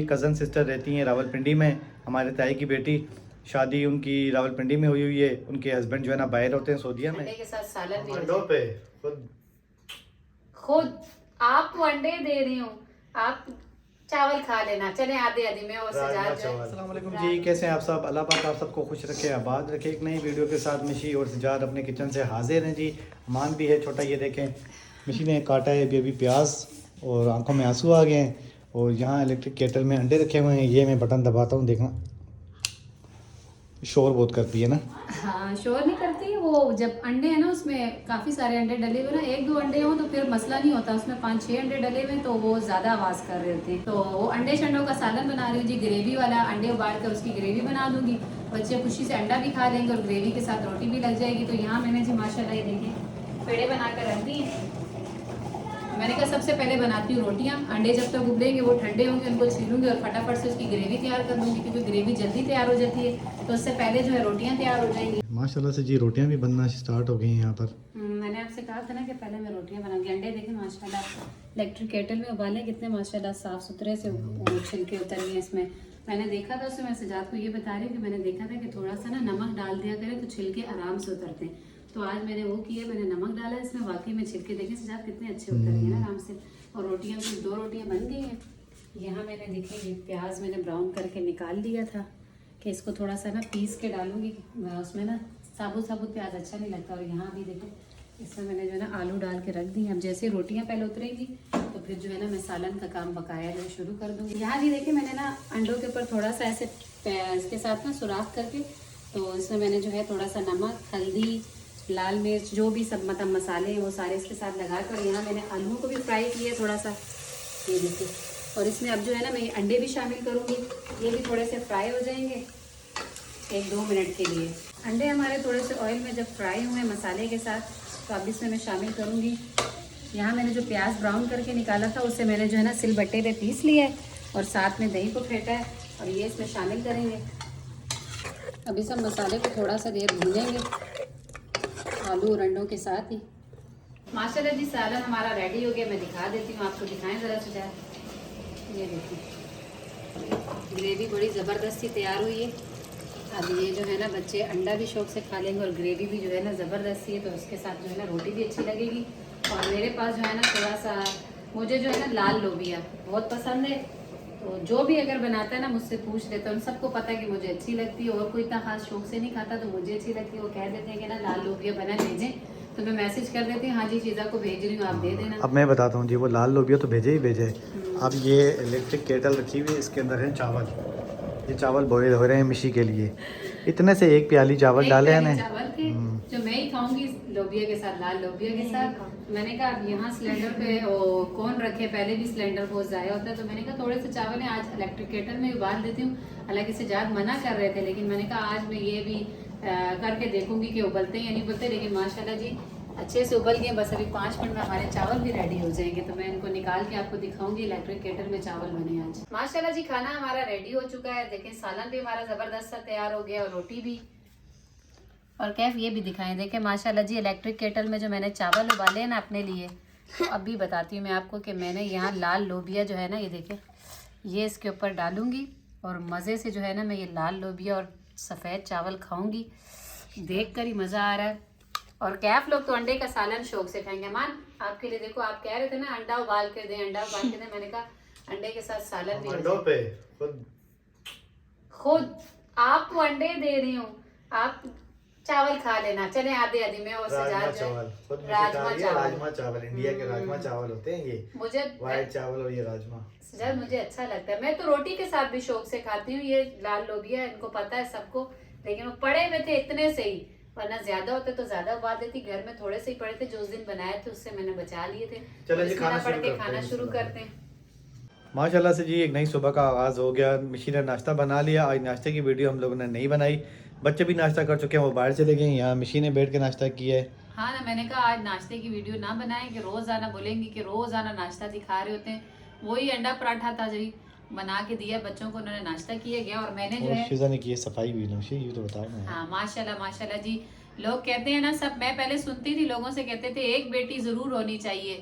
Cousin sister रहती हैं रावलपिंडी में। हमारे ताई की बेटी शादी उनकी रावलपिंडी में हुई है। उनके हस्बैंड जो है ना बाहर होते हैं सऊदीया में। अंडे के साथ सालन भी अंडों पे खुद आपको अंडे दे रही हूँ, आप चावल खा लेना। चले आधे आधे में और सजाद जो है। अस्सलाम वालेकुम जी, कैसे हैं आप सब? अल्लाह पाक आप सबको खुश रखे, आबाद रखे। एक नई वीडियो के साथ मिशी और सजाद अपने किचन से हाजिर हैं जी। मान भी है छोटा, ये देखें मिशी ने काटा है अभी प्याज और आंखों में आंसू आ गए हैं। और यहाँ इलेक्ट्रिक केटल में अंडे रखे हुए हैं। ये मैं बटन दबाता हूँ, देखना शोर बहुत करती है ना। हाँ, शोर नहीं करती वो। जब अंडे है ना उसमें काफ़ी सारे अंडे डले हुए ना, एक दो अंडे हो तो फिर मसला नहीं होता। उसमें 5-6 अंडे डले हुए तो वो ज़्यादा आवाज़ कर रहे होते हैं। तो वो अंडे शंडों का सालन बना रही हूँ जी, ग्रेवी वाला। अंडे उबाल कर उसकी ग्रेवी बना दूंगी। बच्चे खुशी से अंडा भी खा लेंगे और ग्रेवी के साथ रोटी भी लग जाएगी। तो यहाँ मैंने जी माशाल्लाह ये देखिए पेड़े बना कर रख दिए। मैंने कहा सबसे पहले बनाती हूँ रोटियाँ। अंडे जब तक उबलेंगे वो ठंडे होंगे, उनको छीलूंगी और फटाफट से उसकी ग्रेवी तैयार कर दूंगी, क्योंकि ग्रेवी जल्दी तैयार हो जाती है। तो उससे पहले जो है रोटियाँ तैयार हो जाएंगी। माशाल्लाह से जी रोटियाँ भी बनना स्टार्ट हो गई हैं यहाँ पर। मैंने आपसे कहा था ना कि पहले मैं रोटियाँ बनाऊंगी। अंडे देखें माशाल्लाह इलेक्ट्रिक केटल में उबाले कितने माशाल्लाह साफ़ सुथरे से छिलके उतर लिए इसमें। मैंने देखा था उसमें, मैं सजाद को ये बता रही हूँ कि मैंने देखा था कि थोड़ा सा ना नमक डाल दिया करें तो छिलके आराम से उतरते हैं। तो आज मैंने वो किया, मैंने नमक डाला इसमें। वाकई में छिलके देखें सजाद कितने अच्छे उतर गए ना आराम से। और रोटियाँ कुछ 2 रोटियाँ बन गई हैं। यहाँ मैंने देखेंगे प्याज मैंने ब्राउन करके निकाल दिया था कि इसको थोड़ा सा ना पीस के डालूंगी उसमें ना। साबुत साबुत प्याज अच्छा नहीं लगता। और यहाँ भी देखो इसमें मैंने जो है ना आलू डाल के रख दी। अब जैसे रोटियाँ पहले उतरेंगी तो फिर जो है ना मैं सालन का काम बकाया जो शुरू कर दूँगी। यहाँ भी देखिए मैंने ना अंडों के ऊपर थोड़ा सा ऐसे इसके साथ ना सुराख करके, तो इसमें मैंने जो है थोड़ा सा नमक, हल्दी, लाल मिर्च, जो भी सब मतलब मसाले हैं वो सारे इसके साथ लगा कर, यहाँ मैंने आलू को भी फ्राई किया थोड़ा सा, ये देखिए। और इसमें अब जो है ना मैं अंडे भी शामिल करूँगी। ये भी थोड़े से फ्राई हो जाएंगे 1-2 मिनट के लिए। अंडे हमारे थोड़े से ऑयल में जब फ्राई हुए मसाले के साथ, तो अब इसमें मैं शामिल करूँगी। यहाँ मैंने जो प्याज ब्राउन करके निकाला था उससे मैंने जो है ना सिलबट्टे पे पीस लिया है और साथ में दही को फेंटा है और ये इसमें शामिल करेंगे। अभी सब मसाले को थोड़ा सा देर भूनेंगे आलू और अंडों के साथ ही। माशाल्लाह जी सालन हमारा रेडी हो गया। मैं दिखा देती हूँ आपको, दिखाएं ज़रा सजा। ये देखिए ग्रेवी बड़ी ज़बरदस्ती तैयार हुई है। अब ये जो है ना बच्चे अंडा भी शौक से खा लेंगे और ग्रेवी भी जो है ना ज़बरदस्ती है। तो उसके साथ जो है ना रोटी भी अच्छी लगेगी। और मेरे पास जो है ना थोड़ा सा, मुझे जो है ना लाल लोबिया बहुत पसंद है। तो जो भी अगर बनाता है ना मुझसे पूछ लेता है, उन सबको पता है कि मुझे अच्छी लगती है। और कोई इतना खास शौक से नहीं खाता तो मुझे अच्छी लगती है। वो कह देते हैं कि ना लाल लोबिया बना भेजें, तो मैं मैसेज कर देती हूँ हाँ जी चीज़ा को भेज रही हूँ, आप दे देना। अब मैं बताता हूँ जी, वो लाल लोबिया तो भेजे ही भेजे। अब ये इलेक्ट्रिक केटल रखी हुई है, इसके अंदर है चावल। ये चावल बॉयल हो रहे हैं मिशी के लिए। इतने से 1 प्याली चावल डाले हैं ना, चावल के जो मैं ही खाऊंगी लोबिया के साथ, लाल लोबिया के साथ। मैंने कहा अब यहाँ सिलेंडर पे कौन रखे, पहले भी सिलेंडर बहुत ज़ाया होता है। तो मैंने कहा थोड़े से चावल है आज इलेक्ट्रिक केटल में उबाल देती हूँ। हालांकि सजाद मना कर रहे थे, लेकिन मैंने कहा आज मैं ये भी करके देखूंगी कि उबलते हैं या नहीं उबलते। लेकिन माशाल्लाह जी अच्छे से उबल गए। बस अभी 5 मिनट में हमारे चावल भी रेडी हो जाएंगे। तो मैं इनको निकाल के आपको दिखाऊंगी इलेक्ट्रिक केटल में चावल बने आज। माशाल्लाह जी खाना हमारा रेडी हो चुका है। देखें सालन भी हमारा ज़बरदस्त सा तैयार हो गया और रोटी भी। और कैफ ये भी दिखाएं, देखें माशाल्लाह जी इलेक्ट्रिक केटल में जो मैंने चावल उबाले हैं ना अपने लिए। तो अभी बताती हूँ मैं आपको कि मैंने यहाँ लाल लोबिया जो है ना, ये देखें ये इसके ऊपर डालूंगी और मज़े से जो है ना मैं ये लाल लोबिया और सफ़ेद चावल खाऊंगी। देख कर ही मज़ा आ रहा है। और कैफ लोग तो अंडे का सालन शौक से खाएंगे। मान आपके लिए देखो, आप कह रहे थे ना अंडा उबाल के दें, अंडा उबाल के दें। मैंने कहा अंडे के साथ सालन भी अंडों पे खुद आपको अंडे दे रही हूँ, आप चावल खा लेना। चले आधे आधे में और सजाद जो राजमा चावल इंडिया के राजमा चावल होते हैं। ये मुझे व्हाइट चावल और ये राजमा सजाद मुझे अच्छा लगता है। मैं तो रोटी के साथ भी शौक से खाती हूँ। ये लाल लोबिया इनको पता है सबको, लेकिन वो पड़े हुए थे इतने से ही, वरना ज्यादा होते तो ज्यादा उबाल देती। घर में थोड़े से ही पड़े थे, जो उस दिन बनाए थे उससे मैंने बचा लिए थे। चलो जी खाना शुरू करते हैं। माशाल्लाह से जी एक नई सुबह का आगाज़ हो गया। मिशी ने नाश्ता बना लिया। आज नाश्ते की वीडियो हम लोगों ने नहीं बनाई। बच्चे भी नाश्ता कर चुके हैं, वो बाहर चले गए। यहाँ मिशी ने बैठ के नाश्ता किया है। हाँ ना, मैंने कहा आज नाश्ते की वीडियो ना बनाएं कि रोज़ाना बोलेंगी कि रोज़ाना नाश्ता दिखा रहे होते हैं। वही अंडा पराठा था जी, बना के दिया बच्चों को, उन्होंने नाश्ता किया गया। और मैंने जो है शिजा ने की सफाई भी नौशी, ये तो बताओ ना। हाँ माशाल्लाह माशाल्लाह जी। लोग कहते हैं ना सब, मैं पहले सुनती थी लोगों से कहते थे एक बेटी ज़रूर होनी चाहिए।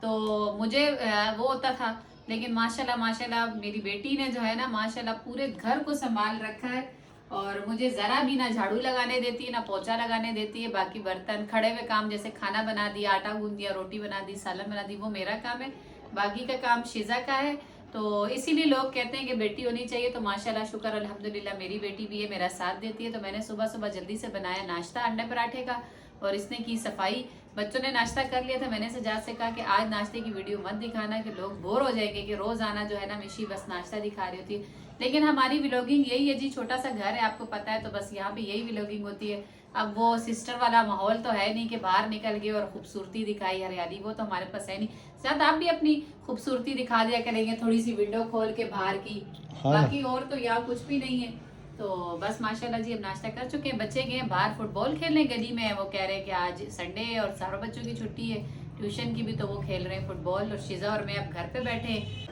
तो मुझे वो होता था, लेकिन माशाल्लाह माशाल्लाह मेरी बेटी ने जो है ना माशाल्लाह पूरे घर को संभाल रखा है और मुझे जरा भी ना झाड़ू लगाने देती है ना पोछा लगाने देती है। बाकी बर्तन खड़े हुए काम जैसे खाना बना दिया, आटा गूंद दिया, रोटी बना दी, सालन बना दी, वो मेरा काम है। बाकी का काम शिजा का है। तो इसीलिए लोग कहते हैं कि बेटी होनी चाहिए। तो माशाल्लाह शुक्र अल्हम्दुलिल्लाह मेरी बेटी भी है, मेरा साथ देती है। तो मैंने सुबह सुबह जल्दी से बनाया नाश्ता अंडे पराठे का और इसने की सफाई। बच्चों ने नाश्ता कर लिया था। मैंने सजाद से कहा कि आज नाश्ते की वीडियो मत दिखाना कि लोग बोर हो जाएंगे कि रोज आना जो है ना मिशी बस नाश्ता दिखा रही होती है। लेकिन हमारी व्लॉगिंग यही है जी, छोटा सा घर है आपको पता है, तो बस यहाँ पे यही व्लॉगिंग होती है। अब वो सिस्टर वाला माहौल तो है नहीं कि बाहर निकल गए और खूबसूरती दिखाई, हरियाली, वो तो हमारे पास है नहीं। शायद आप भी अपनी खूबसूरती दिखा दिया करेंगे थोड़ी सी विंडो खोल के बाहर की। हाँ। बाकी और तो यहाँ कुछ भी नहीं है। तो बस माशाल्लाह जी अब नाश्ता कर चुके हैं। बच्चे गए बाहर फुटबॉल खेलने गली में। वो कह रहे हैं कि आज संडे है और सारों बच्चों की छुट्टी है, ट्यूशन की भी, तो वो खेल रहे हैं फुटबॉल। और शिजा और मैं अब घर पे बैठे हैं।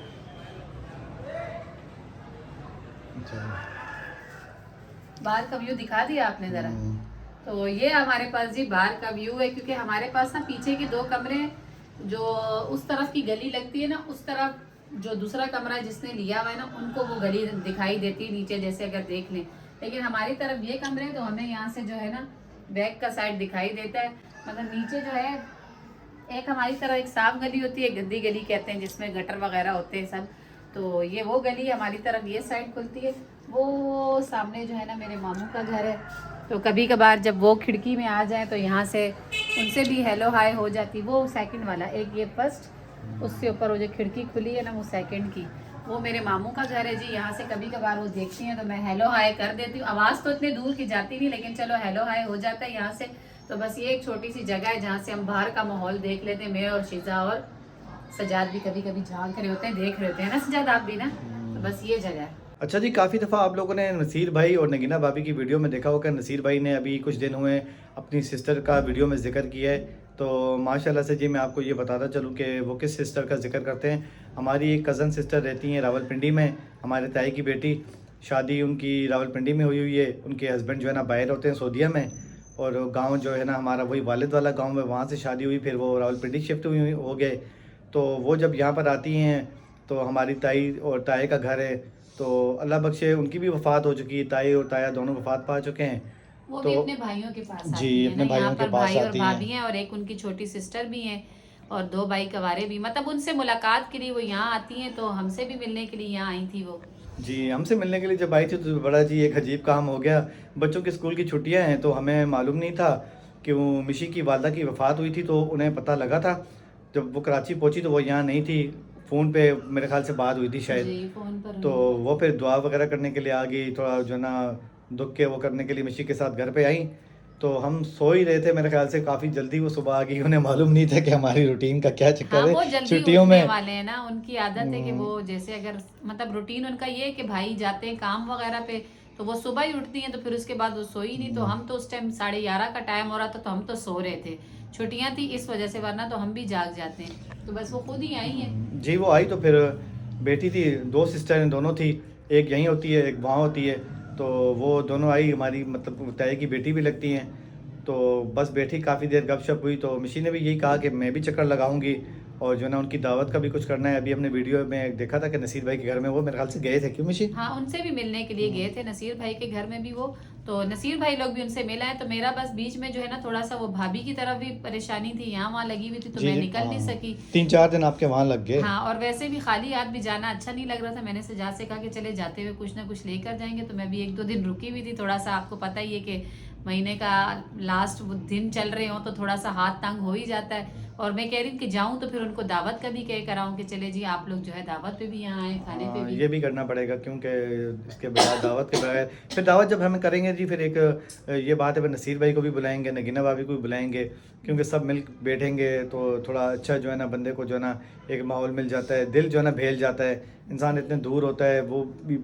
बाहर का व्यू दिखा दिया आपने जरा। तो ये हमारे पास जी बाहर का व्यू है, क्योंकि हमारे पास ना पीछे के 2 कमरे हैं। जो उस तरफ की गली लगती है ना, उस तरफ जो दूसरा कमरा जिसने लिया हुआ है ना, उनको वो गली दिखाई देती है नीचे, जैसे अगर देख लें। लेकिन हमारी तरफ ये कमरे हैं तो हमें यहाँ से जो है ना बैक का साइड दिखाई देता है। मतलब नीचे जो है एक हमारी तरफ एक साफ गली होती है, गंदी गली कहते हैं, जिसमें गटर वगैरह होते हैं सब। तो ये वो गली हमारी तरफ ये साइड खुलती है। वो सामने जो है ना मेरे मामू का घर है। तो कभी कभार जब वो खिड़की में आ जाए तो यहाँ से उनसे भी हेलो हाय हो जाती। वो सेकंड वाला, एक ये फर्स्ट, उससे ऊपर वो जो खिड़की खुली है ना वो सेकंड की, वो मेरे मामू का घर है जी। यहाँ से कभी कभार वो देखती हैं तो मैं हेलो हाय कर देती हूँ। आवाज़ तो इतने दूर की जाती नहीं, लेकिन चलो हेलो हाय हो जाता है यहाँ से। तो बस ये एक छोटी सी जगह है जहाँ से हम बाहर का माहौल देख लेते हैं। मैं और शिजा और सजाद भी कभी कभी झांक रहे होते हैं, देख रहे होते हैं ना सजाद, आप भी ना। तो बस ये जगह है। अच्छा जी, काफ़ी दफ़ा आप लोगों ने नसीर भाई और नगीना भाभी की वीडियो में देखा होगा। नसीर भाई ने अभी कुछ दिन हुए अपनी सिस्टर का वीडियो में जिक्र किया है। तो माशाल्लाह से जी मैं आपको ये बताता चलूँ कि वो किस सिस्टर का जिक्र करते हैं। हमारी एक कज़न सिस्टर रहती हैं रावलपिंडी में, हमारे ताई की बेटी। शादी उनकी रावलपिंडी में हुई है। उनके हस्बैंड जो है ना बाहर होते हैं सऊदीया में, और गाँव जो है ना हमारा वही वालिद वाला गाँव है, वहाँ से शादी हुई, फिर वो रावलपिंडी शिफ्ट हुई हो गए। तो वो जब यहाँ पर आती हैं तो हमारी ताई और ताए का घर है। तो अल्लाह बख्शे उनकी भी वफ़ात हो चुकी है, ताई और ताया दोनों वफ़ात पा चुके हैं। वो तो भी अपने भाइयों के पास आती जी है अपने ना, भाइयों यहाँ के पर पास भाई और आती भाभी हैं। हैं और एक उनकी छोटी सिस्टर भी हैं और 2 भाई कवारे भी। मतलब उनसे मुलाकात के लिए वो यहाँ आती हैं, तो हमसे भी मिलने के लिए यहाँ आई थी वो। जी हमसे मिलने के लिए जब आई थी तो बड़ा जी एक अजीब काम हो गया। बच्चों की स्कूल की छुट्टियां हैं तो हमें मालूम नहीं था कि वो मिशी की वालदा की वफ़ात हुई थी। तो उन्हें पता लगा था, जब वो कराची पहुंची तो वो यहाँ नहीं थी। फ़ोन पे मेरे ख्याल से बात हुई थी शायद। जी फोन पर तो हुई। वो फिर दुआ वगैरह करने के लिए आ गई, थोड़ा जो है ना दुख के वो करने के लिए मिशी के साथ घर पे आई। तो हम सो ही रहे थे, मेरे ख्याल से काफ़ी जल्दी वो सुबह आ गई। उन्हें मालूम नहीं था कि हमारी रूटीन का क्या हाँ चक्कर वो है जल्दी छुट्टियों उठने में। वाले हैं ना, उनकी आदत है कि वो जैसे अगर मतलब रूटीन उनका ये है कि भाई जाते हैं काम वगैरह पे, तो वो सुबह ही उठती हैं। तो फिर उसके बाद वो सोई नहीं। तो हम तो उस टाइम 11:30 का टाइम हो रहा था, तो हम तो सो रहे थे, छुट्टियां थी इस वजह से, वरना तो हम भी जाग जाते हैं। तो बस वो खुद ही आई है। जी वो आई तो फिर बेटी थी, 2 सिस्टर हैं, दोनों थी, एक यहीं होती है एक वहाँ होती है। तो वो दोनों आई, हमारी मतलब ताए की बेटी भी लगती हैं। तो बस बैठी काफ़ी देर गपशप हुई। तो मिशी ने भी यही कहा कि मैं भी चक्कर लगाऊंगी और जो है ना उनकी दावत का भी कुछ करना है। अभी हमने वीडियो में देखा था कि नसीर भाई के घर में वो मेरे ख्याल से गए थे, क्यों मिशी? हाँ उनसे भी मिलने के लिए गए थे, नसीर भाई के घर में भी वो। तो नसीर भाई लोग भी उनसे मिला है। तो मेरा बस बीच में जो है ना थोड़ा सा वो भाभी की तरफ भी परेशानी थी, यहाँ वहाँ लगी हुई थी, तो जी मैं जी, निकल नहीं हाँ। सकी। 3-4 दिन आपके वहाँ लग गए। हाँ और वैसे भी खाली हाथ भी जाना अच्छा नहीं लग रहा था। मैंने सजाद से कहा कि चले जाते हुए कुछ ना कुछ लेकर जाएंगे। तो मैं भी 1-2 दिन रुकी हुई थी। थोड़ा सा आपको पता ही है कि महीने का लास्ट दिन चल रहे हो तो थोड़ा सा हाथ तंग हो ही जाता है। और मैं कह रही हूँ कि जाऊँ तो फिर उनको दावत का भी कह कर आऊँ कि चले जी आप लोग जो है दावत पे भी यहाँ आए, खाने पे भी। ये भी करना पड़ेगा क्योंकि इसके बगैर दावत के बगैर फिर दावत जब हमें करेंगे जी, फिर एक ये बात है, फिर नसीर भाई को भी बुलाएंगे, नगीना भाभी को भी बुलाएंगे, क्योंकि सब मिल बैठेंगे तो थोड़ा अच्छा जो है ना बंदे को जो है ना एक माहौल मिल जाता है, दिल जो है ना बहल जाता है। इंसान इतने दूर होता है, वो भी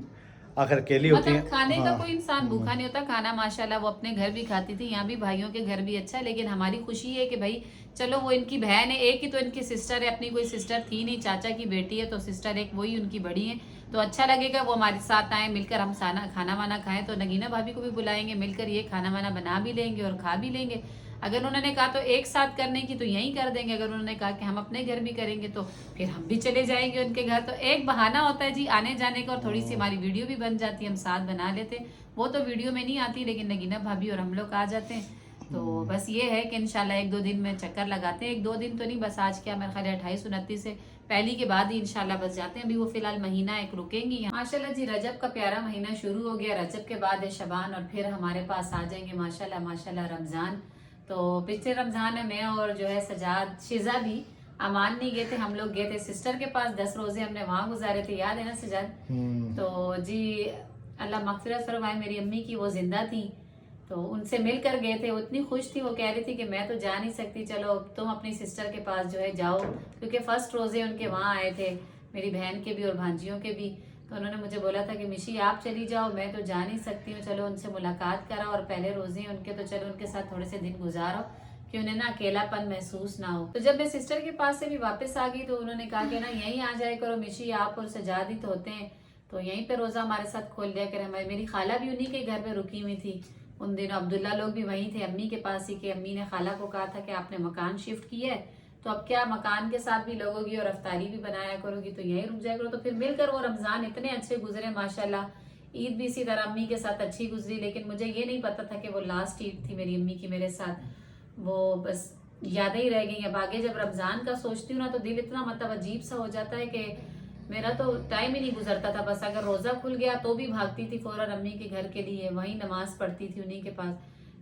आखिर अकेली होती मतलब है। खाने का हाँ। कोई इंसान भूखा नहीं होता। खाना माशाल्लाह वो अपने घर भी खाती थी, यहाँ भी भाइयों के घर भी अच्छा है। लेकिन हमारी खुशी है कि भाई चलो वो इनकी बहन है, एक ही तो इनकी सिस्टर है, अपनी कोई सिस्टर थी नहीं, चाचा की बेटी है, तो सिस्टर एक वही उनकी बड़ी है। तो अच्छा लगेगा वो हमारे साथ आए, मिलकर हम खाना वाना खाएं। तो नगीना भाभी को भी बुलाएंगे, मिलकर ये खाना वाना बना भी लेंगे और खा भी लेंगे। अगर उन्होंने कहा तो एक साथ करने की तो यहीं कर देंगे, अगर उन्होंने कहा कि हम अपने घर भी करेंगे तो फिर हम भी चले जाएंगे उनके घर। तो एक बहाना होता है जी आने जाने का, और थोड़ी सी हमारी वीडियो भी बन जाती है, हम साथ बना लेते हैं। वो तो वीडियो में नहीं आती, लेकिन नगीना भाभी और हम लोग आ जाते हैं। तो बस ये है कि इंशाल्लाह 1-2 दिन में चक्कर लगाते हैं। 1-2 दिन तो नहीं, बस आज क्या मेरे ख्याल 28-29 से पहली के बाद ही इंशाल्लाह बस जाते हैं। अभी वो फिलहाल महीना एक रुकेंगी यहाँ। माशाल्लाह जी रजब का प्यारा महीना शुरू हो गया। रजब के बाद है शबान, और फिर हमारे पास आ जाएंगे माशाल्लाह माशाल्लाह रमजान। तो पिछले रमजान में मैं और जो है सजाद शिजा भी अमान नहीं गए थे, हम लोग गए थे सिस्टर के पास। 10 रोजे हमने वहां गुजारे थे, याद है ना सजाद? तो जी अल्लाह मगफिरत फरमाए, मेरी अम्मी की वो जिंदा थी, तो उनसे मिलकर गए थे। वो इतनी खुश थी, वो कह रही थी कि मैं तो जा नहीं सकती, चलो तुम अपनी सिस्टर के पास जो है जाओ, क्योंकि फर्स्ट रोजे उनके वहाँ आए थे, मेरी बहन के भी और भांजियों के भी। तो उन्होंने मुझे बोला था कि मिशी आप चली जाओ, मैं तो जा नहीं सकती हूँ, चलो उनसे मुलाकात करा, और पहले रोजे हैं उनके, तो चलो उनके साथ थोड़े से दिन गुजारो कि उन्हें ना अकेलापन महसूस ना हो। तो जब मैं सिस्टर के पास से भी वापस आ गई तो उन्होंने कहा कि ना यहीं आ जाए करो मिशी, आप और सजाद ही तो होते हैं, तो यहीं पे रोजा हमारे साथ खोल दिया करें। हमारी मेरी खाला भी उन्हीं के घर पे रुकी हुई थी उन दिनों, अब्दुल्ला लोग भी वहीं थे अम्मी के पास ही, कि अम्मी ने खाला को कहा था कि आपने मकान शिफ्ट किया है, तो अब क्या मकान के साथ भी लगोगी और अफ्तारी भी बनाया करोगी, तो यहीं रुक जाया करो। तो फिर मिलकर वो रमजान इतने अच्छे गुजरे माशाल्लाह। ईद भी इसी तरह अम्मी के साथ अच्छी गुजरी, लेकिन मुझे ये नहीं पता था कि वो लास्ट ईद थी मेरी अम्मी की मेरे साथ। वो बस यादें ही रह गई। अब आगे जब रमजान का सोचती हूँ ना तो दिल इतना मतलब अजीब सा हो जाता है कि मेरा तो टाइम ही नहीं गुजरता था। बस अगर रोजा खुल गया तो भी भागती थी फौरन अम्मी के घर के लिए, वहीं नमाज पढ़ती थी उन्हीं के पास,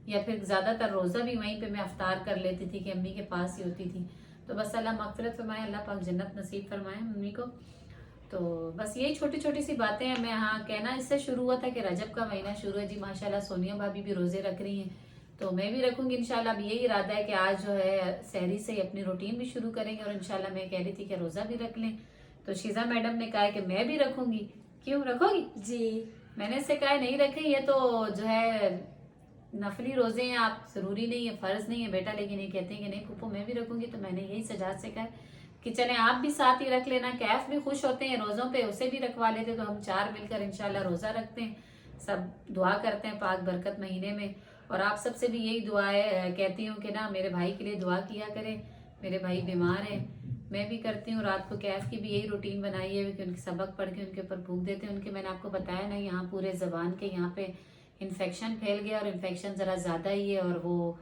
या फिर ज्यादातर रोजा भी वहीं पे मैं अफ्तार कर लेती थी कि अम्मी के पास ही होती थी। तो बस अल्लाह मगफिरत फरमाए, अल्लाह पाक जन्नत नसीब फरमाए मम्मी को। तो बस यही छोटी छोटी सी बातें हैं। मैं हाँ कहना इससे शुरू हुआ था कि रजब का महीना शुरू है जी, माशाल्लाह सोनिया भाभी भी रोजे रख रही हैं, तो मैं भी रखूंगी इंशाल्लाह। अब यही इरादा है कि आज जो है सहरी से ही अपनी रूटीन भी शुरू करेंगे, और इंशाल्लाह मैं कह रही थी कि रोजा भी रख लें, तो शीजा मैडम ने कहा है कि मैं भी रखूंगी। क्यों रखोगी? जी मैंने इससे कहा नहीं रखे, ये तो जो है नफली रोजे हैं, आप जरूरी नहीं है, फर्ज नहीं है बेटा, लेकिन ये कहते हैं कि नहीं पुप्पो मैं भी रखूंगी। तो मैंने यही सजाद से कहा कि चले आप भी साथ ही रख लेना, कैफ भी खुश होते हैं रोजों पे, उसे भी रखवा लेते, तो हम 4 मिलकर इंशाल्लाह रोजा रखते हैं, सब दुआ करते हैं पाक बरकत महीने में। और आप सबसे भी यही दुआ है, कहती हूँ कि ना मेरे भाई के लिए दुआ किया करें, मेरे भाई बीमार है, मैं भी करती हूँ। रात को कैफ की भी यही रूटीन बनाई है कि उनके सबक पढ़ के उनके ऊपर भूख देते हैं। उनके मैंने आपको बताया ना यहाँ पूरे जबान के यहाँ पे इन्फेक्शन फैल गया, और इन्फेक्शन ज़रा ज़्यादा ही है, और वो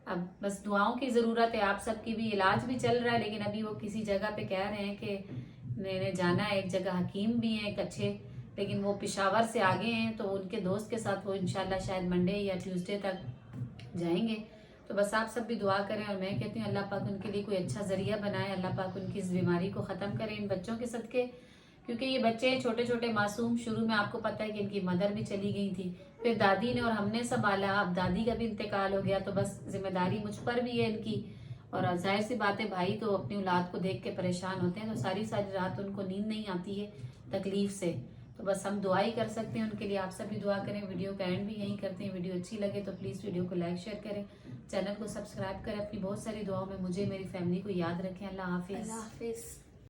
अब बस दुआओं की ज़रूरत है। आप सबकी भी इलाज भी चल रहा है, लेकिन अभी वो किसी जगह पे कह रहे हैं कि मैंने जाना है, एक जगह हकीम भी हैं एक अच्छे, लेकिन वो पेशावर से आगे हैं, तो उनके दोस्त के साथ वो इंशाल्लाह शायद मंडे या ट्यूसडे तक जाएंगे। तो बस आप सब भी दुआ करें, और मैं कहती हूँ अल्लाह पाक उनके लिए कोई अच्छा जरिया बनाए, अल्लाह पाक उनकी इस बीमारी को ख़त्म करे इन बच्चों के सदके। क्योंकि ये बच्चे छोटे छोटे मासूम, शुरू में आपको पता है कि इनकी मदर भी चली गई थी, फिर दादी ने और हमने संभाला, अब दादी का भी इंतकाल हो गया, तो बस जिम्मेदारी मुझ पर भी है इनकी। और जाहिर सी बात है भाई तो अपनी औलाद को देख के परेशान होते हैं, तो सारी सारी रात उनको नींद नहीं आती है तकलीफ से। तो बस हम दुआ ही कर सकते हैं उनके लिए, आप सब भी दुआ करें। वीडियो का एंड भी यही करते हैं। वीडियो अच्छी लगे तो प्लीज़ वीडियो को लाइक शेयर करें, चैनल को सब्सक्राइब करें, अपनी बहुत सारी दुआओं में मुझे मेरी फैमिली को याद रखें। अल्लाह हाफिज़। अल्लाह हाफिज़।